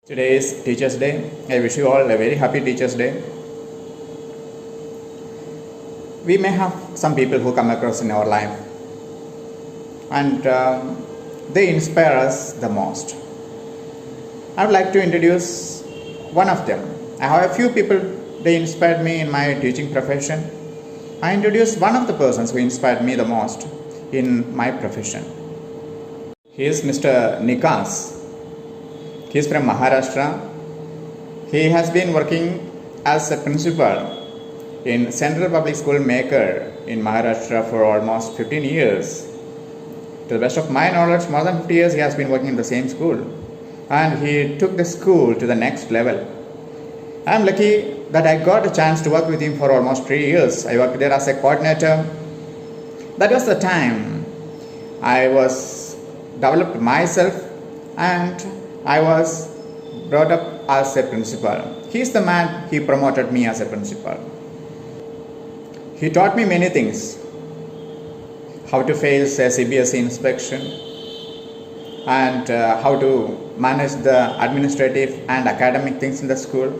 Today is Teachers' Day. I wish you all a very happy Teachers' Day. We may have some people who come across in our life and they inspire us the most. I would like to introduce one of them. I have a few people, they inspired me in my teaching profession. I introduce one of the persons who inspired me the most in my profession. He is Mr. Nikas. He is from Maharashtra. He has been working as a principal in Central Public School Maker in Maharashtra for almost 15 years. To the best of my knowledge, more than 50 years he has been working in the same school. And he took the school to the next level. I am lucky that I got a chance to work with him for almost 3 years. I worked there as a coordinator. That was the time I was developed myself and I was brought up as a principal. He is the man, he promoted me as a principal. He taught me many things. How to face a CBSE inspection and how to manage the administrative and academic things in the school.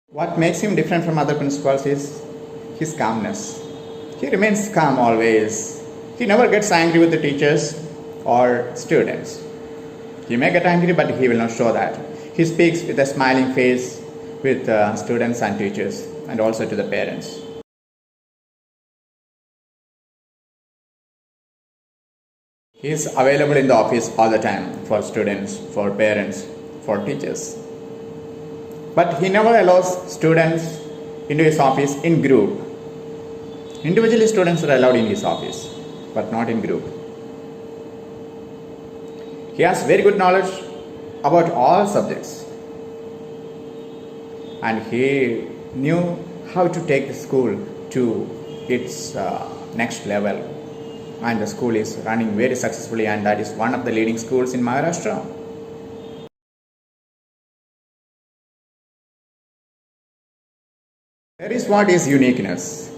What makes him different from other principals is his calmness. He remains calm always. He never gets angry with the teachers or students. He may get angry, but he will not show that. He speaks with a smiling face with students and teachers and also to the parents. He is available in the office all the time for students, for parents, for teachers. But he never allows students into his office in group. Individually, students are allowed in his office, but not in group. He has very good knowledge about all subjects. And he knew how to take the school to its next level. And the school is running very successfully, and that is one of the leading schools in Maharashtra. There is what is uniqueness.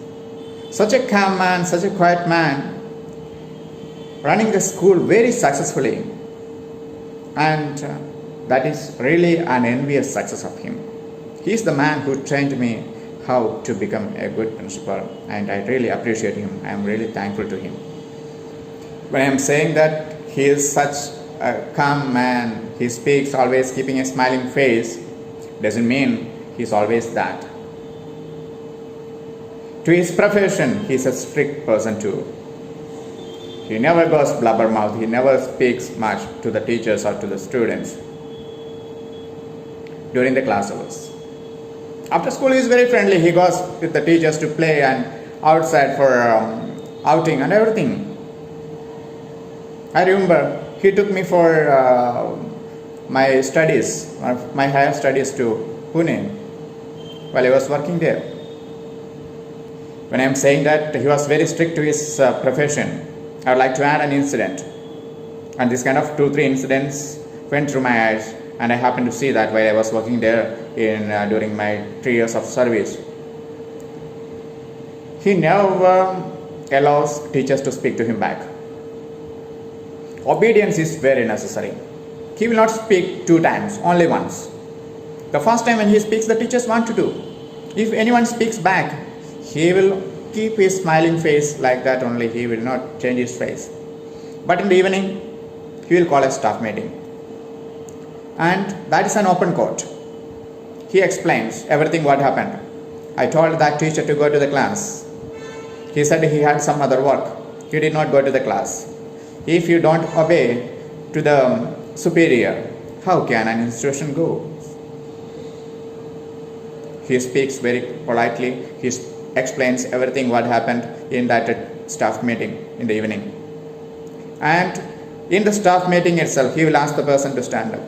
Such a calm man, such a quiet man, running the school very successfully, and that is really an envious success of him. He is the man who trained me how to become a good principal, and I really appreciate him. I am really thankful to him. When I am saying that he is such a calm man, he speaks always keeping a smiling face, doesn't mean he is always that. To his profession, he is a strict person too. He never goes blabbermouth, he never speaks much to the teachers or to the students during the class hours. After school, he is very friendly. He goes with the teachers to play and outside for outing and everything. I remember he took me for my studies, my higher studies to Pune while I was working there. When I am saying that he was very strict to his profession, I would like to add an incident. And this kind of 2-3 incidents went through my eyes, and I happened to see that while I was working there during my 3 years of service. He never allows teachers to speak to him back. Obedience is very necessary. He will not speak 2 times, only once. The first time when he speaks, the teachers want to do. If anyone speaks back, he will keep his smiling face like that only. He will not change his face. But in the evening, he will call a staff meeting. And that is an open court. He explains everything what happened. I told that teacher to go to the class. He said he had some other work. He did not go to the class. If you don't obey to the superior, how can an institution go? He speaks very politely. He explains everything what happened in that staff meeting in the evening. And in the staff meeting itself, he will ask the person to stand up.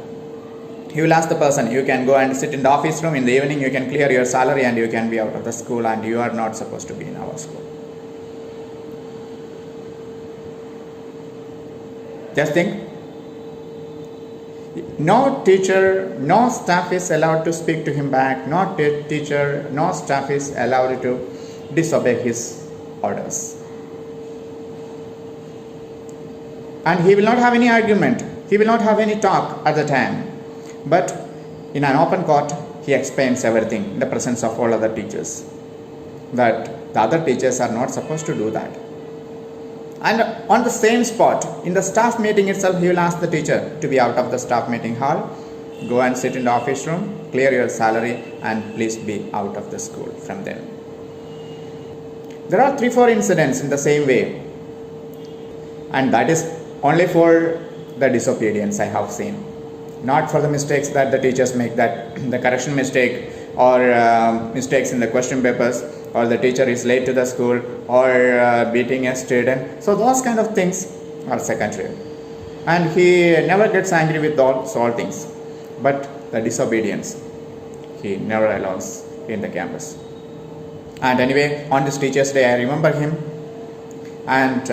He will ask the person, you can go and sit in the office room in the evening, you can clear your salary and you can be out of the school, and you are not supposed to be in our school. Just think, no teacher, no staff is allowed to speak to him back, no teacher, no staff is allowed to disobey his orders. and he will not have any argument, he will not have any talk at the time. But in an open court, he explains everything in the presence of all other teachers. That the other teachers are not supposed to do that. And on the same spot, in the staff meeting itself, he will ask the teacher to be out of the staff meeting hall, go and sit in the office room, clear your salary, and please be out of the school from there. There are 3-4 incidents in the same way, and that is only for the disobedience I have seen, not for the mistakes that the teachers make, that the correction mistake or mistakes in the question papers, or the teacher is late to the school, or beating a student. So those kind of things are secondary, and he never gets angry with all things. But the disobedience, he never allows in the campus. And anyway, on this Teachers' Day, I remember him. And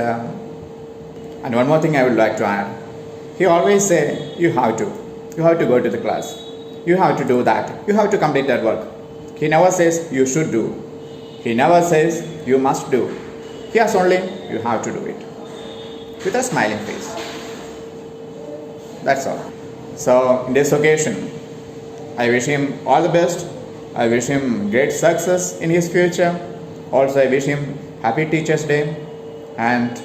one more thing I would like to add. He always say, you have to go to the class. You have to do that. You have to complete that work. He never says you should do. He never says you must do. He has only you have to do it, with a smiling face. That's all. So in this occasion, I wish him all the best. I wish him great success in his future. Also, I wish him happy Teachers' Day. And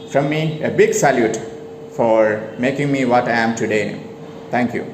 from me, a big salute for making me what I am today. Thank you.